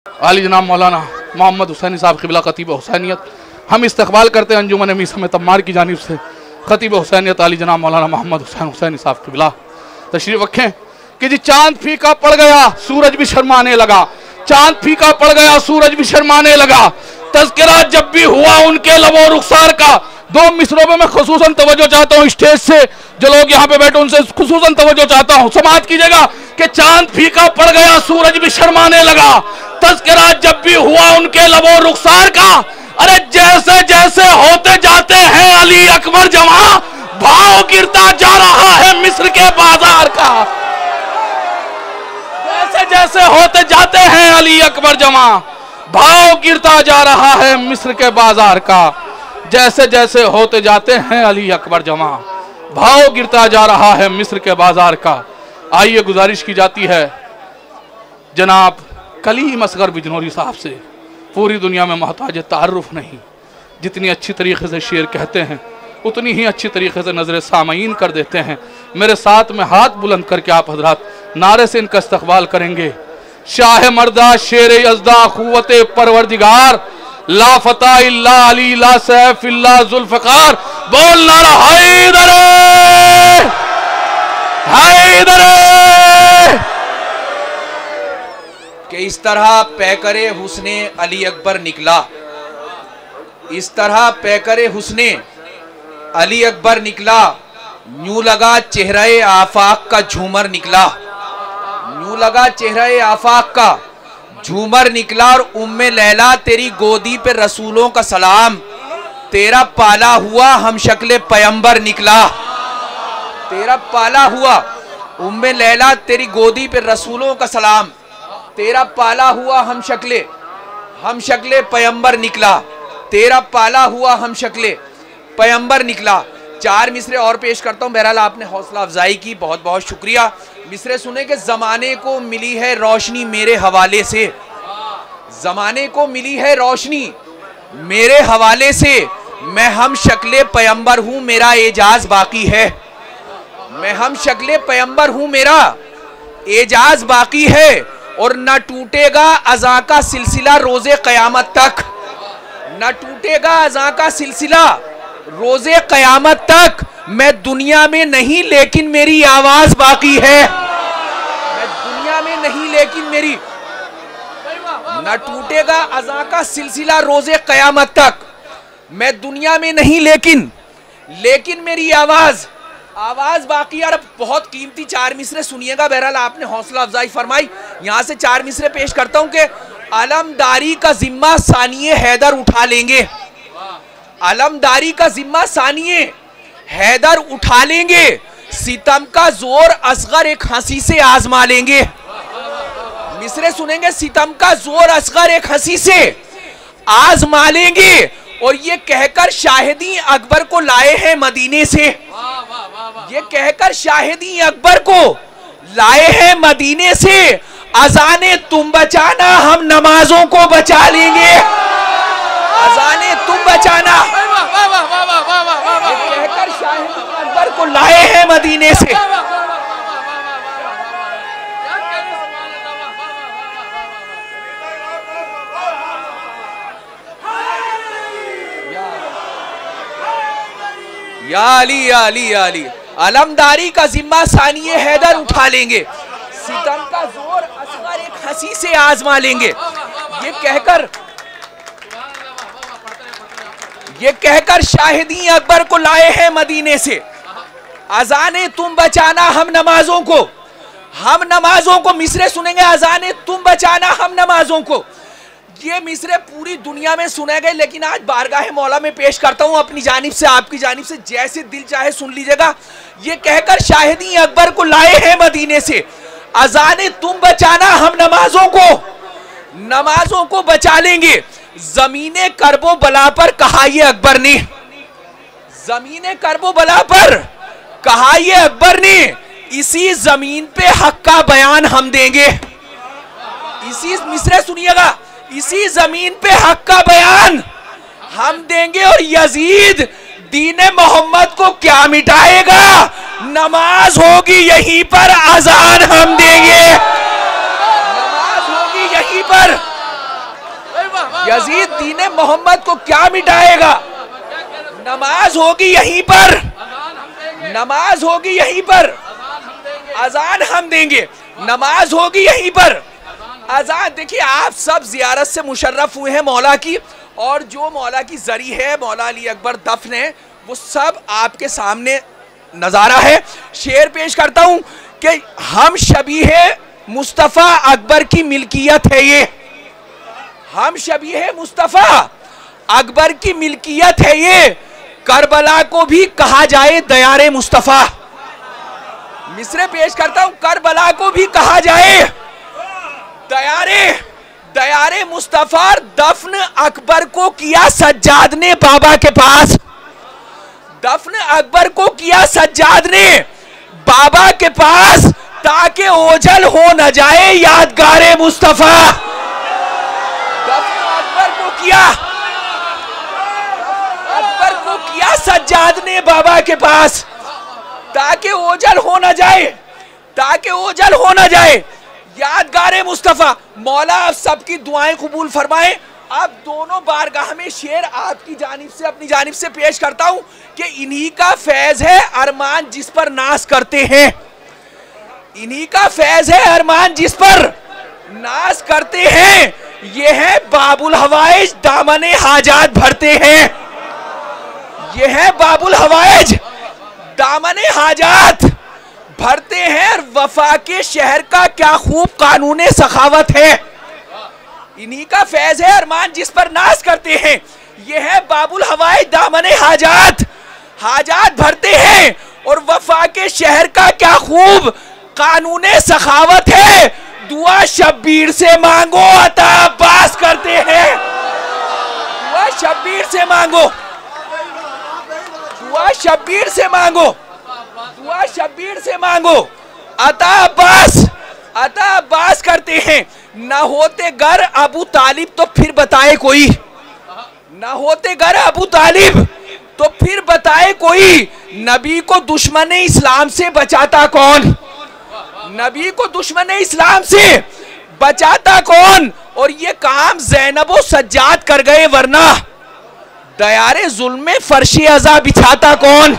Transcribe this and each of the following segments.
आली जनाब मौलाना मोहम्मद हुसैनी साहब क़िबला ख़तीब हुसैनियत, हम इस्तक़बाल करते हैं अंजुमन मीसम तम्मार की जानिब से ख़तीब हुसैनियत आली जनाब मौलाना मोहम्मद हुसैनी साहब क़िबला तशरीफ़ रखें कि जी चांद फीका पड़ गया सूरज भी शर्माने लगा, चांद फीका पड़ गया सूरज भी शर्माने लगा। तज़किरा जब भी हुआ उनके लबो रुखसार का, दो मिसरों में मैं खुसूसन तवज्जो चाहता हूँ, स्टेज से जो लोग यहाँ पे बैठे उनसे खुसूसन तवज्जो चाहता हूँ, समाअत कीजिएगा कि चांद फीका पड़ गया सूरज भी शर्माने लगा। तज़किरा जब भी हुआ उनके लबो रुखसार का, अरे जैसे जैसे होते जाते हैं अली अकबर जमा, भाव गिरता जा रहा है मिस्र के बाजार का। जैसे जैसे होते जाते हैं अली अकबर जमा, भाव गिरता जा रहा है मिस्र के बाजार का। जैसे जैसे होते जाते हैं अली अकबर जमा, भाव गिरता जा रहा है मिस्र के बाजार का। आइए गुजारिश की जाती है जनाब कलीम असगर बिजनौरी साहब से, पूरी दुनिया में मोहताज तारुफ नहीं, जितनी अच्छी तरीके से शेर कहते हैं उतनी ही अच्छी तरीके से नजर सामईन कर देते हैं। मेरे साथ में हाथ बुलंद करके आप हजरात नारे से इनका इस्तकबाल करेंगे। शाह मर्दा शेर यज़दा क़ुव्वते परवरदिगार, ला फता इल्ला अली ला सैफ इल्ला ज़ुल्फ़िकार। बोल नारा हैदर हैदर। कि इस तरह पैकरे हुस्ने अली अकबर निकला, इस तरह पैकरे हुस्ने अली अकबर निकला, यूं लगा चेहरे आफाक का झूमर निकला, यूं लगा चेहरे आफाक का झूमर निकला। और उम्मे लैला तेरी गोदी पे रसूलों का सलाम, तेरा पाला हुआ हम शक्ले पैगंबर निकला, तेरा पाला हुआ उम्मे लैला तेरी गोदी पे रसूलों का सलाम, तेरा पाला हुआ हम शक्ले पैगंबर निकला, तेरा पाला हुआ हम शक्ले पैगंबर निकला। चार मिसरे और पेश करता हूँ। बहरहाल आपने हौसला अफजाई की, बहुत बहुत शुक्रिया। मिसरे सुने कि जमाने को मिली है रोशनी मेरे हवाले से, जमाने को मिली है रोशनी मेरे हवाले से, मैं हम शक्ले पैगंबर हूँ मेरा एजाज बाकी है, मैं हम शक्ले पैगंबर हूँ मेरा एजाज बाकी है। और न टूटेगा अज़ा का सिलसिला रोज़े क़यामत तक, न टूटेगा अज़ा का सिलसिला रोज़े क़यामत तक। मैं दुनिया में नहीं लेकिन मेरी आवाज़ बाकी है, मैं दुनिया में नहीं लेकिन मेरी, न टूटेगा अज़ा का सिलसिला रोज़े क़यामत तक। मैं दुनिया में नहीं लेकिन मेरी आवाज़ बाकी। यार बहुत कीमती चार मिसरे सुनिएगा। बहरहाल आपने हौसला अफजाई फरमाई, यहाँ से चार मिसरे पेश करता हूँ कि अलमदारी का जिम्मा सानिए हैदर उठा लेंगे, अलमदारी का जिम्मा सानिए हैदर उठा लेंगे, सितम का जोर असगर एक हंसी से आजमा लेंगे। मिसरे सुनेंगे, सितम का जोर असगर एक हंसी से आजमा लेंगे। और ये कहकर शाहिदी अकबर को लाए हैं मदीने से, ये कहकर शाहिदी अकबर को लाए हैं मदीने से, अजाने तुम बचाना हम नमाजों को बचा लेंगे, अजाने तुम बचाना, ये कहकर शाहिदी अकबर को लाए हैं मदीने से। या अली या अली या अली, अलमदारी का जिम्मा सानिए हैदर उठा लेंगे, सितम का जोर असगर एक हंसी से आजमा लेंगे। ये कहकर शाहिदी अकबर को लाए हैं मदीने से, अजाने तुम बचाना हम नमाजों को। मिसरे सुनेंगे, अजाने तुम बचाना हम नमाजों को। ये मिसरे पूरी दुनिया में सुने गए, लेकिन आज बारगाह मौला में पेश करता हूं अपनी जानिब से, आपकी जानिब से, जैसे दिल चाहे सुन लीजिएगा। ये कहकर शाहिदी अकबर को लाए हैं मदीने से, अजाने तुम बचाना हम नमाजों को बचा लेंगे। जमीने करबो बला पर कहा ये अकबर ने, जमीने करबो बला पर कहा ये अकबर ने, इसी जमीन पे हक का बयान हम देंगे। इसी मिसरे सुनिएगा, इसी जमीन पे हक का बयान हम देंगे। और यजीद दीन मोहम्मद को क्या मिटाएगा, नमाज होगी यहीं पर, अजान हम देंगे, नमाज होगी यहीं पर, यजीद दीने मोहम्मद को क्या मिटाएगा? नमाज होगी यहीं पर, नमाज होगी यहीं पर, अजान हम देंगे, नमाज होगी यहीं पर, अजान। देखिए आप सब जियारत से मुशर्रफ हुए हैं मौला की, और जो मौला की जरी है, मौला अली अकबर दफन है, वो सब आपके सामने नजारा है। शेर पेश करता हूं कि हम शबीहे मुस्तफा अकबर की मिल्कियत है ये, हम शबीहे मुस्तफा अकबर की मिल्कियत है ये, करबला को भी कहा जाए दयारे मुस्तफा। मिसरे पेश करता हूं, करबला को भी कहा जाए दयारे मुस्तफा। दफन अकबर को किया सज्जाद ने बाबा के पास, दफन अकबर को किया सज्जाद ने बाबा के पास, ताकि ओझल हो न जाए यादगारे मुस्तफा। दफन अकबर को किया सज्जाद ने बाबा के पास, ताकि ओझल हो न जाए, ताकि ओझल हो न जाए यादगारे मुस्तफा। मौला आप सबकी दुआएं कबूल फरमाएं। अब दोनों बारगाह में शेर आपकी जानिब से, अपनी जानिब से पेश करता हूं कि इन्हीं का फैज है अरमान जिस पर नाज करते हैं, इन्हीं का फैज है अरमान जिस पर नाज करते हैं। ये है बाबुल हवाइज दामने हाजात भरते हैं, ये है बाबुल हवाइज दामने हाजात भरते हैं। वफा के शहर का क्या खूब कानूने सखावत है, इन्हीं का फैज है अरमान जिस पर नाज करते हैं। ये है बाबुल हवाई दामने हाजात, हाजात भरते हैं, और वफा के शहर का क्या खूब कानूने सखावत है। दुआ शब्बीर से मांगो अता अब्बास करते हैं, दुआ शब्बीर से मांगो, दुआ शब्बीर से मांगो, दुआ शब्बीर से मांगो, अता अब्बास करते हैं। न होते घर अबू तालिब तो फिर बताए कोई, न होते घर अबू तालिब तो फिर बताए कोई, नबी को दुश्मन इस्लाम से बचाता कौन, नबी को दुश्मन इस्लाम से बचाता कौन। और ये काम ज़ैनबो सज्जाद कर गए, वरना दयारे जुल्म में फर्शी अज़ा बिछाता कौन।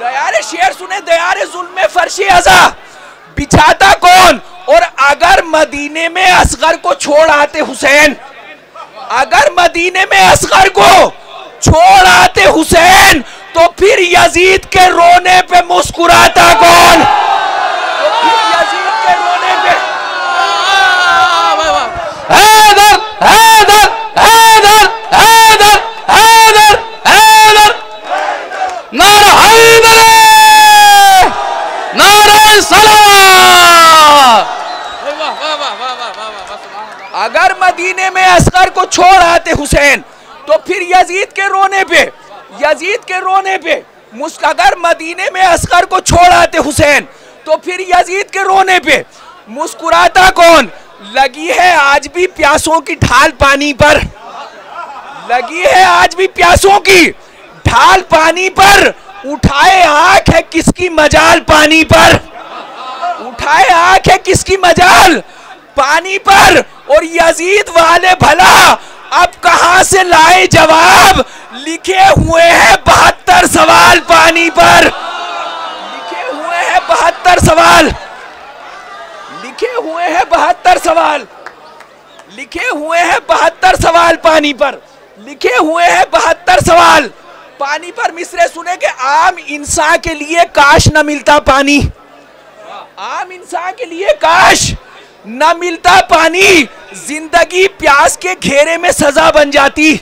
दयारे शेर सुने, दयारे जुल्म में फर्शी अज़ा बिछाता कौन। और अगर मदीने में असगर को छोड़ आते हुसैन, अगर मदीने में असगर को छोड़ आते हुसैन, तो फिर यजीद के रोने पे मुस्कुराता कौन, तो फिर यजीद के रोने पे हैदर हैदर हैदर हैदर हैदर हैदर नारा हैदर नारा सलाम। अगर मदीने में असगर को छोड़ आते हुसैन, तो फिर यजीद के रोने पे, यजीद के रोने पे अगर मदीने में असगर को छोड़ आते हुसैन, तो फिर यजीद के रोने पे मुस्कुराता कौन। लगी है आज भी प्यासों की ढाल पानी पर, लगी है आज भी प्यासों की ढाल पानी पर, उठाए आंख है किसकी मजाल पानी पर, उठाए आंख है किसकी मजाल पानी पर। और यजीद वाले भला अब कहां से लाए जवाब, लिखे हुए हैं 72 सवाल पानी पर, लिखे हुए हैं 72 सवाल, लिखे हुए हैं 72 सवाल, लिखे हुए हैं 72 सवाल पानी पर, लिखे हुए हैं 72 सवाल पानी पर। मिसरे सुने कि आम इंसान के लिए काश न मिलता पानी, आम इंसान के लिए काश न मिलता पानी, जिंदगी प्यास के घेरे में सजा बन जाती,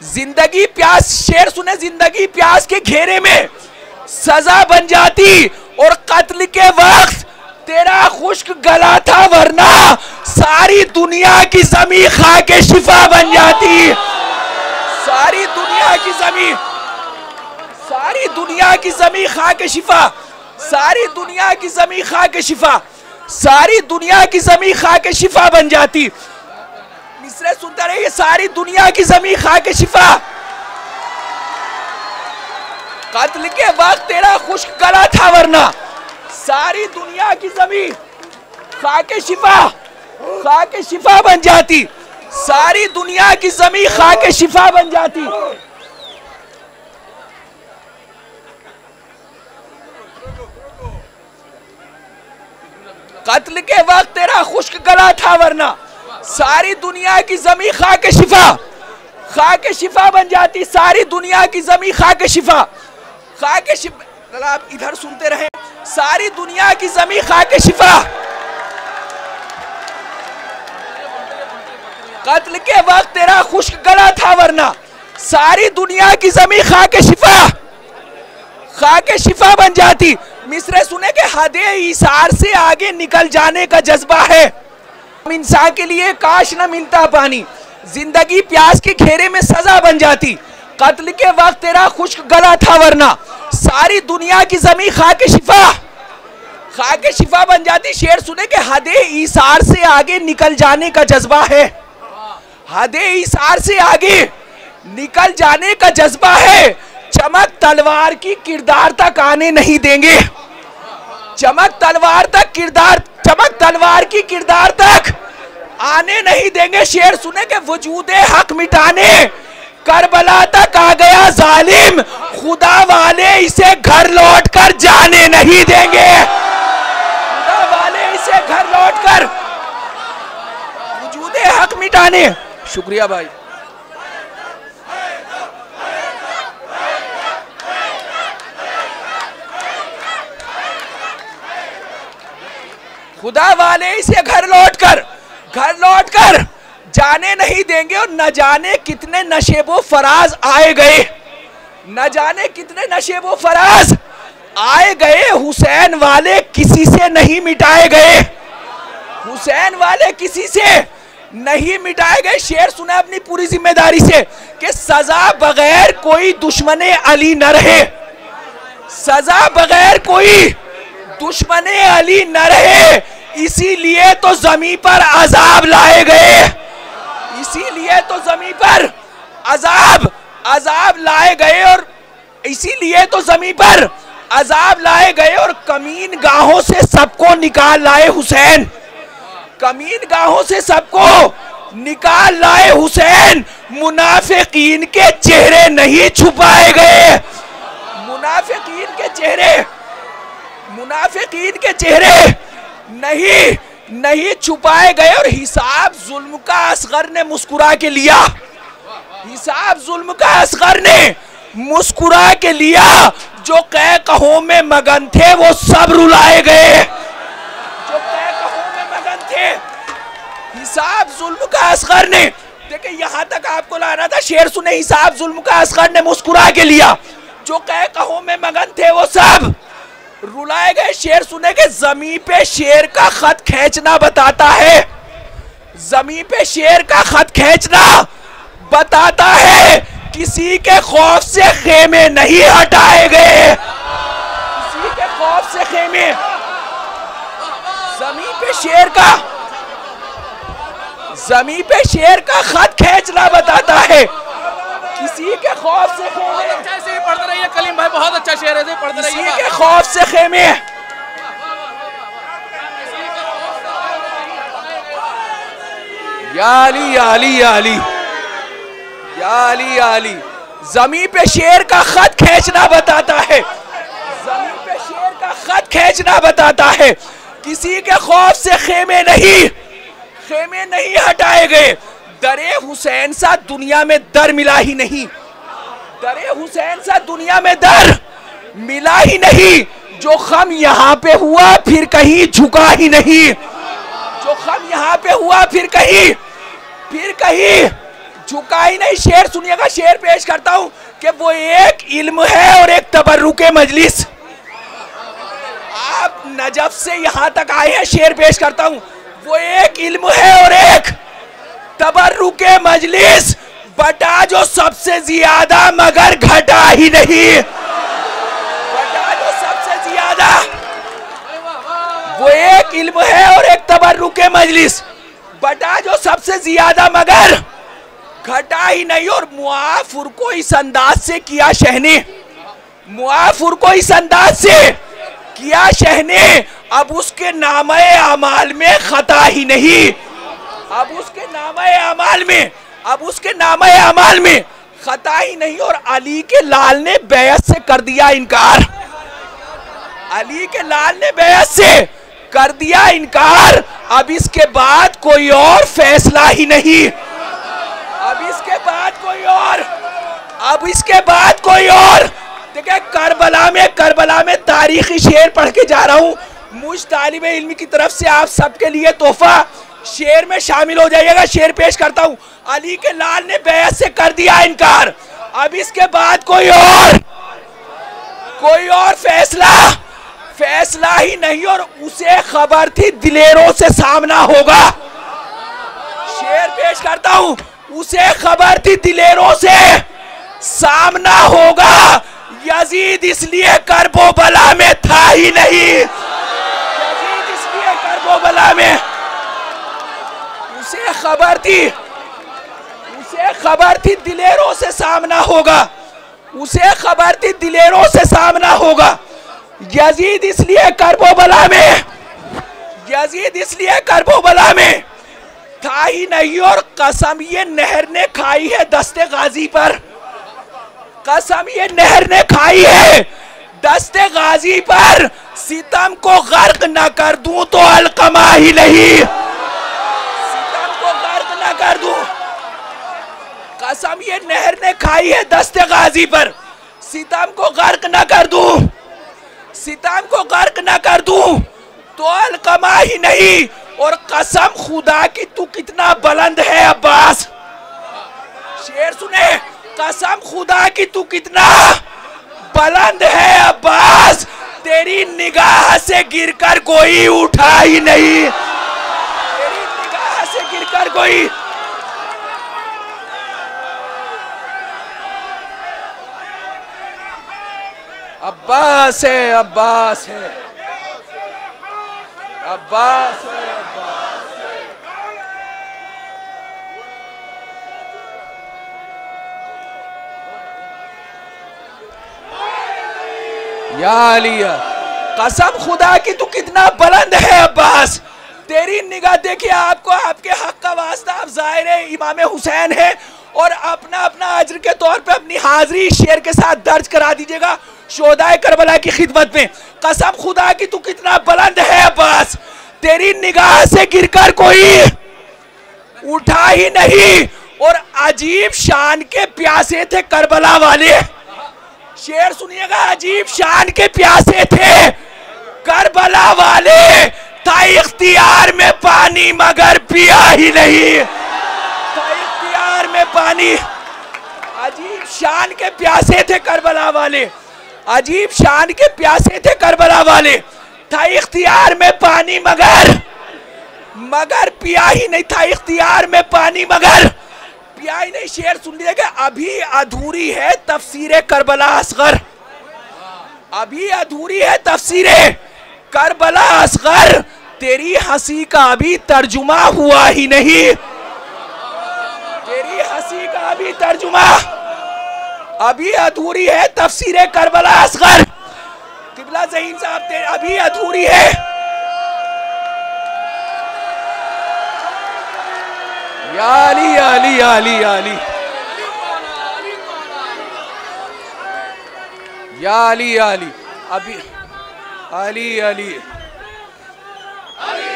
जिंदगी प्यास, शेर सुने, जिंदगी प्यास के घेरे में सजा बन जाती। और कत्ल के वक्त तेरा खुश्क गला था, वरना सारी दुनिया की जमीन खा के शिफा बन जाती, सारी दुनिया की जमीन, सारी दुनिया की जमीन खा के शिफा, सारी दुनिया की जमीन खा के शिफा, सारी दुनिया की जमीन खा के शिफा बन जाती। मिसरे सुनते रहिए, सारी दुनिया की जमीन खा के शिफा, कत्ल के वक्त तेरा खुश्क गला था, वरना सारी दुनिया की जमीन खा के शिफा बन जाती, सारी दुनिया की जमीन खाके शिफा बन जाती। कत्ल के वक्त तेरा खुश्क गला था वरना सारी दुनिया की जमीन खाके शिफा बन जाती। सारी दुनिया की जमीन खाके शिफा आप इधर सुनते रहे। सारी दुनिया की जमीन खाके शिफा। कत्ल के वक्त तेरा खुश्क गला था वरना सारी दुनिया की जमीन खाके शिफा बन जाती। मिसरे सुने के हदे इसार से आगे निकल जाने का जज्बा है। इंसान के लिए काश न मिलता पानी, जिंदगी प्यास के घेरे में सजा बन जाती। कत्ल के वक्त तेरा खुश्क गला था वरना सारी दुनिया की जमीन खाके शिफा बन जाती। शेर सुने के हदे इसार से आगे निकल जाने का जज्बा है। हदे इसार से आगे निकल जाने का जज्बा है। चमक तलवार की किरदार तक आने नहीं देंगे। चमक तलवार की किरदार तक आने नहीं देंगे। शेर सुने के वजूदे हक मिटाने करबला तक आ गया जालिम, खुदा वाले इसे घर लौट कर जाने नहीं देंगे। खुदा वाले इसे घर लौट कर वजूदे हक मिटाने। शुक्रिया भाई। खुदा वाले इसे घर लौट कर जाने नहीं देंगे। और न जाने कितने नशेबो फराज आए गए, न जाने कितने नशेबो फराज आए गए। हुसैन वाले किसी से नहीं मिटाए गए। हुसैन वाले किसी से नहीं मिटाए गए। शेर सुना अपनी पूरी जिम्मेदारी से कि सजा बगैर कोई दुश्मने अली न रहे। सजा बगैर कोई दुश्मने अली न रहे। इसीलिए तो जमीन पर अजाब लाए गए। इसीलिए तो जमीन पर अजाब लाए गए। और इसीलिए तो जमीन पर अजाब लाए गए। और कमीन गाहों से सबको निकाल लाए हुसैन। कमीन गाहों से सबको निकाल लाए हुसैन। मुनाफिकीन के चेहरे नहीं छुपाए गए। मुनाफिकीन के चेहरे नहीं छुपाए गए। और हिसाब जुल्म का असगर ने मुस्कुरा के लिया। हिसाब जुल्म का असगर ने मुस्कुरा के लिया। जो कह कहों में मगन थे वो सब रुलाए गए। जो कह कहों में मगन थे, हिसाब जुल्म का असगर ने, देखिए यहां तक आपको लाना था। शेर सुने, हिसाब जुल्म का असगर ने मुस्कुरा के लिया। जो कह कहों में मगन थे वो सब रुलाए गए। शेर सुने के जमीन पे शेर का खत खींचना बताता है। जमीन पे शेर का खत खींचना बताता है। किसी के खौफ से खेमे नहीं हटाए गए। किसी के खौफ से खेमे। जमीन पे शेर का खत खींचना बताता है। किसी के खौफ से खेमे। ऐसे पढ़ते रहिए कलीम भाई, बहुत अच्छा शेर है, पढ़ते रहिए। किसी के खौफ से खेमे। या अली या अली या अली या अली या अली। जमीन पे शेर का खत खींचना बताता है। जमीन पे शेर का खत खींचना बताता है। किसी के खौफ से खेमे नहीं हटाए गए। दरे हुसैन सा दुनिया में दर मिला ही नहीं। दरे हुसैन सा दुनिया में दर मिला ही नहीं। जो खम यहाँ पे हुआ फिर कहीं झुका ही नहीं। जो खम यहाँ पे हुआ फिर कहीं झुका ही नहीं। शेर सुनिएगा, शेर पेश करता हूं कि वो एक इल्म है और एक तबर्रुके मजलिस। आप नजफ से यहां तक आए हैं, शेर पेश करता हूं। वो एक इल्म है और एक तबर्रुके मजलिस। बटा जो सबसे ज्यादा मगर घटा ही नहीं। बटा जो सबसे ज्यादा। वो एक इल्म है और एक तबर्रुके मजलिस। बटा जो सबसे ज्यादा मगर घटा ही नहीं। और मुआफुर को इस अंदाज से किया शहने। मुआफुर को इस अंदाज से किया शहने। अब उसके नामे अमाल में खता ही नहीं। अब उसके नामे अमाल में खता ही नहीं और अली के लाल ने बैत से कर दिया इनकार। अली के लाल ने बैत से कर दिया इनकार। अब इसके बाद कोई और फैसला ही नहीं। अब इसके बाद कोई और देखिए, करबला में तारीखी शेर पढ़ के जा रहा हूँ। मुझ तालिबे इल्मी की तरफ से आप सबके लिए तोहफा, शेर में शामिल हो जाइएगा। शेर पेश करता हूँ। अली के लाल ने बैत से कर दिया इनकार। अब इसके बाद कोई और फैसला ही नहीं और उसे खबर थी दिलेरों से सामना होगा। शेर पेश करता हूँ। उसे खबर थी दिलेरों से सामना होगा। यजीद इसलिए करबला में था ही नहीं। यजीद इसलिए करबला में उसे खबर थी दिलेरों से सामना होगा। उसे खबर थी दिलेरों से सामना होगा। यजीद इसलिए करबला में था ही नहीं और कसम ये नहर ने खाई है दस्ते गाजी पर। कसम ये नहर ने खाई है दस्ते गाजी पर। सितम को गर्क न कर दूं तो अलकमा ही नहीं। सितम को गर्क न कर दूं। कसम ये नहर ने खाई है दस्ते गाजी पर। सितम को गर्क न कर दूं। सितम को गर्क न कर दूं तो अलकमा ही नहीं। और कसम खुदा की तू कितना बुलंद है अब्बास। शेर सुने। कसम खुदा की तू कितना बुलंद है अब्बास। तेरी निगाह से गिरकर कोई उठा ही नहीं। तेरी निगाह से गिरकर कोई अब्बास है, अब्बास है, अब्बास है, अब्बास है। या अलिया, कसम खुदा की तू कितना बुलंद है अब्बास। तेरी निगाह देखिए, आपको आपके हक का वास्ता आप ज़ाहिर इमाम हुसैन है और अपना अपना अज्र के तौर पे अपनी हाजिरी शेर के साथ दर्ज करा दीजिएगा शोहदाए करबला की खिदमत में। कसम खुदा की तू कितना बुलंद है अब्बास। तेरी निगाह से गिरकर कोई उठा ही नहीं। और अजीब शान के प्यासे थे करबला वाले। शेर सुनिएगा, अजीब शान के प्यासे थे करबला वाले। था इख्तियार में पानी मगर पिया ही नहीं। था इख्तियार में पानी। अजीब शान के प्यासे थे करबला वाले। अजीब शान के प्यासे थे करबला वाले। था इख्तियार में पानी मगर पिया ही नहीं। था इख्तियार में पानी मगर पिया ही नहीं। शेर सुन लीजिएगा, अभी अधूरी है तफसीरे करबला असगर। अभी अधूरी है तफसीरे करबला असगर। तेरी हंसी का अभी तर्जुमा हुआ ही नहीं। तेरी हंसी का अभी तर्जुमा अभी अधूरी है तफसीरे करबला असगर। किबला ज़हीन साहब अभी अधूरी है। या अली अली अली अली या अली अली अभी अली अली अली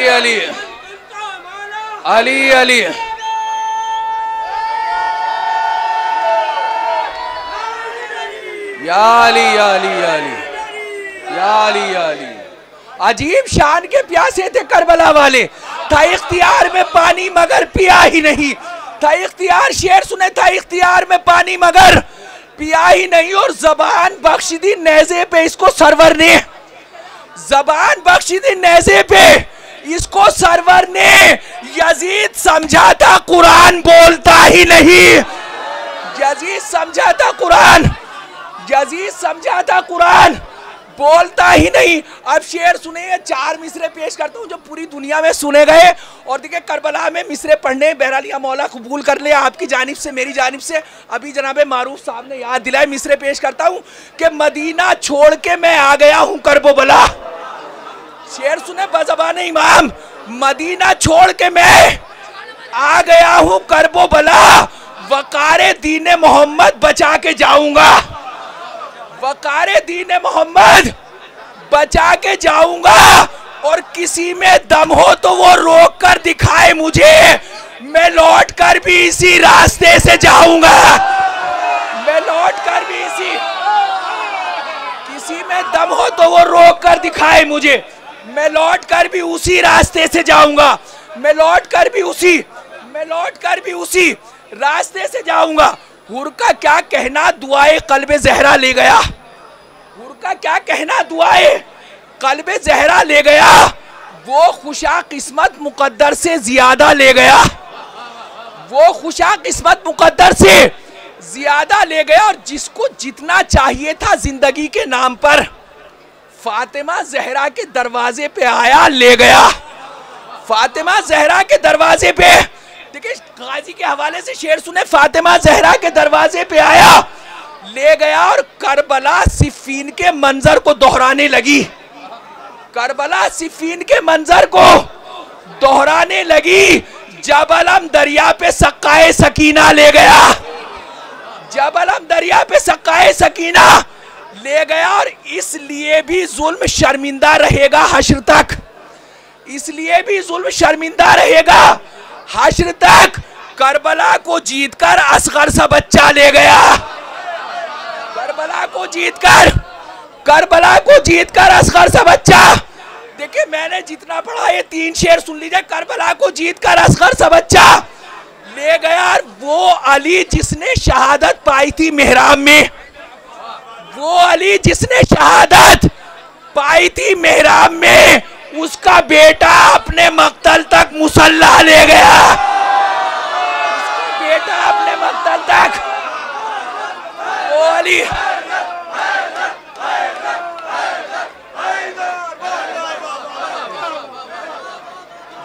अली अली अली या अली अली अली या अली अली। अजीब शान के प्यासे थे करबला वाले। था इख्तियार में पानी मगर पिया ही नहीं। था इख्तियार, शेर सुने, था इख्तियार में पानी मगर पिया ही नहीं। और जबान बख्श दी नेज़े पे इसको सरवर ने। जबान बख्शी थी नेज़े पे, इसको सरवर ने यजीद समझा था कुरान बोलता ही नहीं। यजीद समझा था कुरान, यजीद समझा था कुरान बोलता ही नहीं। अब शेर सुने, 4 मिसरे पेश करता हूँ जो पूरी दुनिया में सुने गए। और देखिए करबला में मिसरे पढ़ने बहरहाल या मौला कबूल कर ले आपकी जानिब से मेरी जानिब से। अभी जनाबे मारूफ साहब ने याद दिलाए, मिसरे पेश करता हूँ कि मदीना छोड़ के मैं आ गया हूँ करबला। शेर सुने बज़बान इमाम, मदीना छोड़ के मैं आ गया हूँ करबला, वकारे दीन मोहम्मद बचा के जाऊंगा, वकारे दीन मोहम्मद बचा के जाऊंगा। और किसी में दम हो तो वो रोक कर दिखाए मुझे, मैं लौट कर भी इसी रास्ते से जाऊंगा, मैं लौट कर भी इसी, किसी में दम हो तो वो रोक कर दिखाए मुझे, मैं लौट कर भी उसी रास्ते से जाऊंगा, मैं लौट कर भी उसी, मैं लौट कर भी उसी रास्ते से जाऊंगा। हुर का क्या कहना दुआए कल्बे ज़हरा ले गया, हुर का क्या कहना दुआए कल्बे ज़हरा ले गया, वो खुशा किस्मत मुकद्दर से ज्यादा ले गया, वो खुशा किस्मत मुकद्दर से ज्यादा ले गया। और जिसको जितना चाहिए था जिंदगी के नाम पर, फातिमा ज़हरा के दरवाजे पे आया ले गया, फातिमा ज़हरा के दरवाजे पे। देखिए गाजी के हवाले से शेर सुने, फातिमा ज़हरा के दरवाजे पे आया ले गया। और करबला सिफीन के मंजर को दोहराने लगी, करबला सिफीन के मंजर को दोहराने लगी। जबलम दरिया पे सक्काए सकीना ले गया, जबलम दरिया पे सक्काए सकीना ले गया। और इसलिए भी जुल्म शर्मिंदा रहेगा हश्र तक, इसलिए भी जुल्म शर्मिंदा रहेगा हश्र तक। करबला को जीतकर असगर सा बच्चा ले गया, करबला को जीतकर, करबला को जीतकर असगर सा बच्चा। देखिए मैंने जितना पढ़ा ये 3 शेर सुन लीजिए। करबला को जीतकर असगर सा बच्चा ले गया। वो अली जिसने शहादत पाई थी मेहराब में, वो अली जिसने शहादत पाई थी मेहराब में, उसका बेटा अपने मक्तल तक मुसल्ला ले गया, उसका बेटा अपने मक्तल तक। वो अली,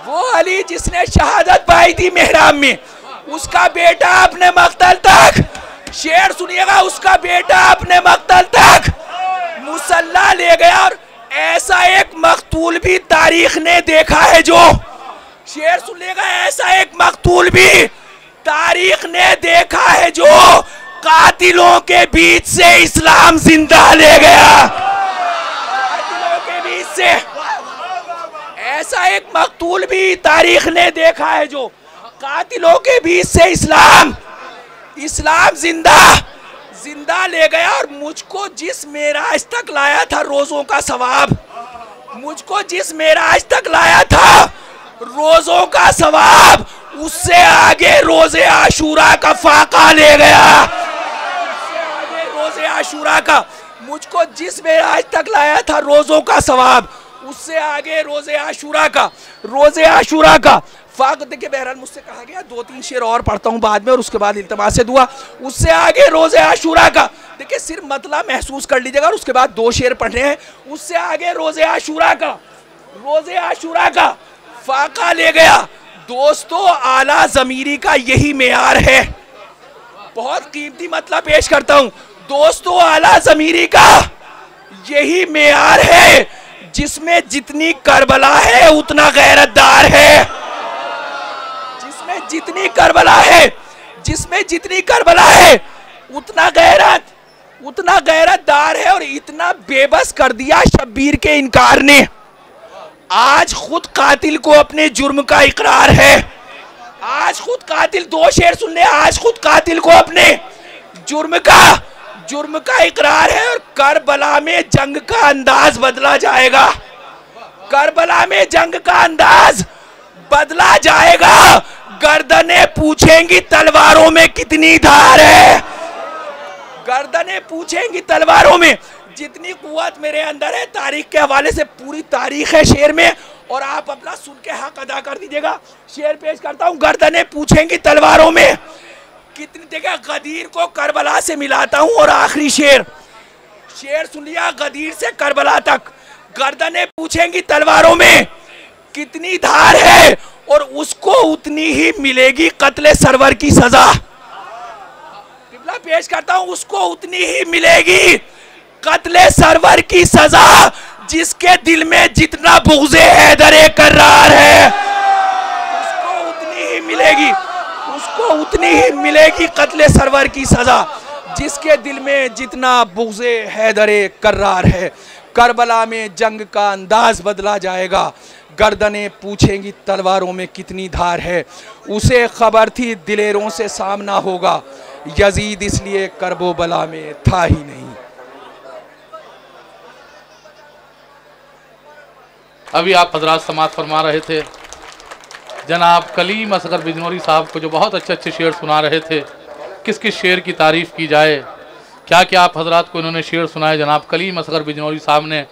वो अली जिसने शहादत पाई थी मेहराब में, उसका बेटा अपने मक्तल तक, शेर सुनिएगा, उसका बेटा अपने मक्तल तक मुसल्ला ले गया। और ऐसा एक मकतूल भी तारीख ने देखा है जो, शेर सुनिएगा, ऐसा एक मकतूल भी तारीख ने देखा है जो कातिलों के बीच से इस्लाम जिंदा ले गया, कातिलों के बीच से। ऐसा एक मकतूल भी तारीख ने देखा है जो कातिलों के बीच से इस्लाम, इस्लाम जिंदा, जिंदा ले गया। और मुझको जिस मेराज तक लाया था रोजों का सवाब, मुझको जिस मेराज तक लाया था रोजों का सवाब, उससे आगे रोजे आशूरा का फाका ले गया, उससे आगे रोजे आशूरा का, मुझको जिस मेराज तक लाया था रोजों का सवाब, उससे आगे रोजे आशूरा का, रोजे आशूरा का फाक। देखिए बहरहाल मुझसे कहा गया 2-3 शेर और पढ़ता हूँ बाद में और उसके बाद इल्तिमास से दुआ। उससे आगे रोजे आशूरा का, देखिए सिर्फ मतलब महसूस कर लीजिएगा और उसके बाद 2 शेर पढ़ने हैं। उससे आगे रोजे आशूरा का, रोजे आशूरा का फाका ले गया। दोस्तों आला ज़मीरी का यही मेयार है, बहुत कीमती मतलब पेश करता हूँ। दोस्तों आला ज़मीरी का यही मेयार है, जिसमें जितनी करबला है उतना गैरतदार है, जिसमें जितनी करबला है, जिसमें जितनी करबला है उतना गैरत, उतना गैरतदार है। और इतना बेबस कर दिया शब्बीर के इनकार ने, आज खुद कातिल को अपने जुर्म का इकरार है, आज खुद कातिल, 2 शेर सुन ले, आज खुद कातिल को अपने जुर्म का इकरार है। और करबला में जंग का अंदाज बदला जाएगा, करबला में जंग का अंदाज बदला जाएगा। गर्दनें पूछेंगी तलवारों में कितनी धार है, गर्दनें पूछेंगी तलवारों में, जितनी कुव्वत मेरे अंदर है तारीख के हवाले से पूरी तारीख है शेर में, और आप अपना सुन के हक अदा कर दीजिएगा। शेर पेश करता हूँ। गर्दनें पूछेंगी तलवारों में कितनी, देखा गदीर को करबला से मिलाता हूँ। और आखिरी शेर सुन लिया, गदीर से करबला तक। गर्दनें पूछेंगी तलवारों में कितनी धार है, और उसको उतनी ही मिलेगी कत्ले सरवर की सजा। पेश करता हूं, उसको उतनी ही मिलेगी कत्ले सरवर की सजा, जिसके दिल में जितना बुग़्ज़े हैदरे कर्रार है, उसको उतनी ही मिलेगी कत्ले सरवर की सजा, जिसके दिल में जितना बुग़्ज़े हैदरे कर्रार है। करबला में जंग का अंदाज बदला जाएगा। गर्दनें पूछेंगी तलवारों में कितनी धार है, उसे खबर थी दिलेरों से सामना होगा, यजीद इसलिए करबो बला में था ही नहीं। अभी आप हजरात समात फरमा रहे थे जनाब कलीम असगर बिजनौरी साहब को, जो बहुत अच्छे अच्छे शेर सुना रहे थे। किस किस शेर की तारीफ़ की जाए, क्या क्या आप हजरात को इन्होंने शेर सुनाए। जनाब कलीम असगर बिजनौरी साहब ने